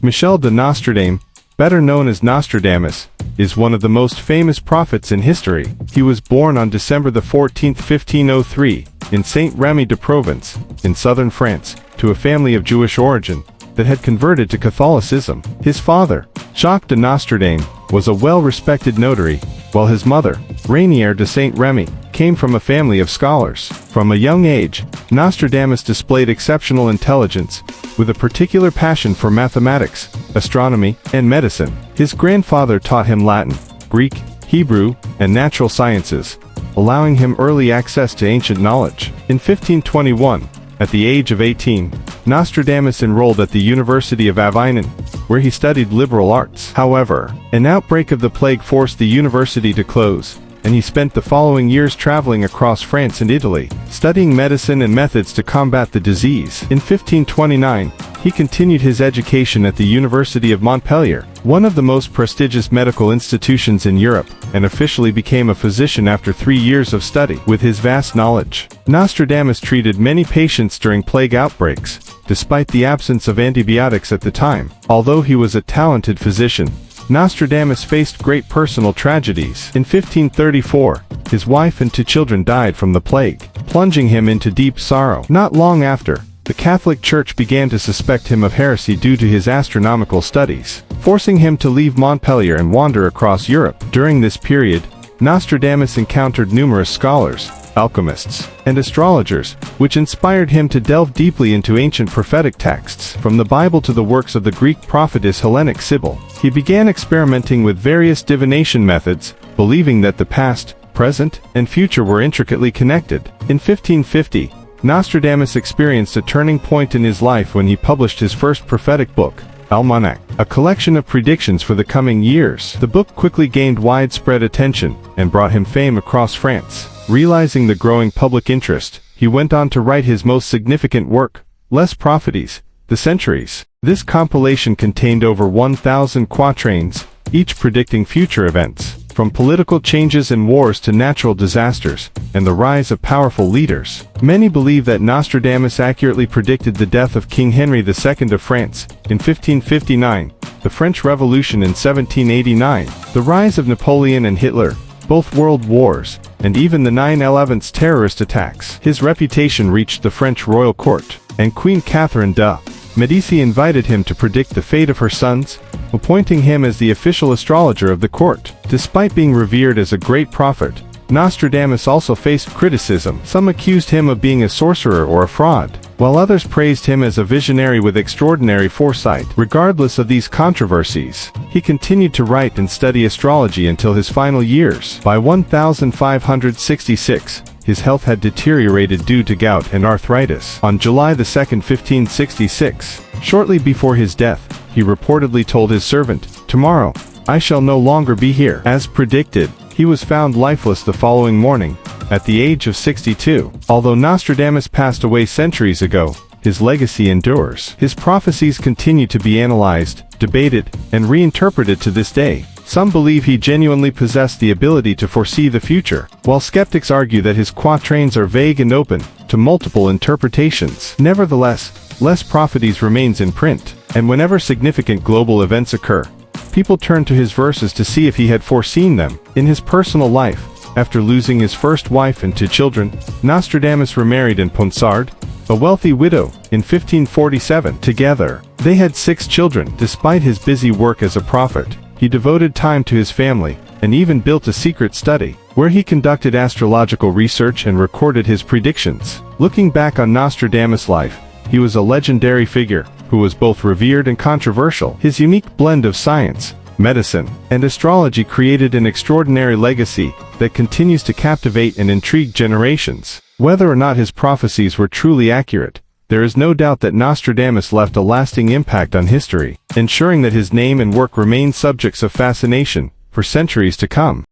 Michel de Nostredame, better known as Nostradamus, is one of the most famous prophets in history. He was born on December 14, 1503, in Saint-Rémy-de-Provence, in southern France, to a family of Jewish origin that had converted to Catholicism. His father, Jacques de Nostredame, was a well-respected notary, while his mother, Rainière de Saint-Rémy, came from a family of scholars. From a young age, Nostradamus displayed exceptional intelligence, with a particular passion for mathematics, astronomy, and medicine. His grandfather taught him Latin, Greek, Hebrew, and natural sciences, allowing him early access to ancient knowledge. In 1521, at the age of 18, Nostradamus enrolled at the University of Avignon, where he studied liberal arts. However, an outbreak of the plague forced the university to close, and he spent the following years traveling across France and Italy, studying medicine and methods to combat the disease. In 1529, he continued his education at the University of Montpellier, one of the most prestigious medical institutions in Europe, and officially became a physician after 3 years of study. With his vast knowledge, Nostradamus treated many patients during plague outbreaks, despite the absence of antibiotics at the time. Although he was a talented physician, Nostradamus faced great personal tragedies. In 1534, his wife and 2 children died from the plague, plunging him into deep sorrow. Not long after, the Catholic Church began to suspect him of heresy due to his astronomical studies, forcing him to leave Montpellier and wander across Europe. During this period, Nostradamus encountered numerous scholars, alchemists, and astrologers, which inspired him to delve deeply into ancient prophetic texts. From the Bible to the works of the Greek prophetess Hellenic Sibyl, he began experimenting with various divination methods, believing that the past, present, and future were intricately connected. In 1550, Nostradamus experienced a turning point in his life when he published his first prophetic book, Almanac, a collection of predictions for the coming years. The book quickly gained widespread attention and brought him fame across France. Realizing the growing public interest, he went on to write his most significant work, Les Prophéties, The Centuries. This compilation contained over 1,000 quatrains, each predicting future events, from political changes and wars to natural disasters, and the rise of powerful leaders. Many believe that Nostradamus accurately predicted the death of King Henry II of France in 1559, the French Revolution in 1789, the rise of Napoleon and Hitler, both world wars, and even the 9/11's terrorist attacks. His reputation reached the French royal court, and Queen Catherine de' Medici invited him to predict the fate of her sons, appointing him as the official astrologer of the court. Despite being revered as a great prophet, Nostradamus also faced criticism. Some accused him of being a sorcerer or a fraud, while others praised him as a visionary with extraordinary foresight. Regardless of these controversies, he continued to write and study astrology until his final years. By 1566, his health had deteriorated due to gout and arthritis. On July 2, 1566, shortly before his death, he reportedly told his servant, "Tomorrow, I shall no longer be here." As predicted, he was found lifeless the following morning, at the age of 62. Although Nostradamus passed away centuries ago, his legacy endures. His prophecies continue to be analyzed, debated, and reinterpreted to this day. Some believe he genuinely possessed the ability to foresee the future, while skeptics argue that his quatrains are vague and open to multiple interpretations. Nevertheless, Les Prophéties remains in print, and whenever significant global events occur, people turn to his verses to see if he had foreseen them. In his personal life, after losing his first wife and 2 children, Nostradamus remarried in Ponsard, a wealthy widow, in 1547. Together, they had 6 children. Despite his busy work as a prophet, he devoted time to his family, and even built a secret study, where he conducted astrological research and recorded his predictions. Looking back on Nostradamus' life, he was a legendary figure, who was both revered and controversial. His unique blend of science, medicine, and astrology created an extraordinary legacy that continues to captivate and intrigue generations. Whether or not his prophecies were truly accurate, there is no doubt that Nostradamus left a lasting impact on history, ensuring that his name and work remain subjects of fascination for centuries to come.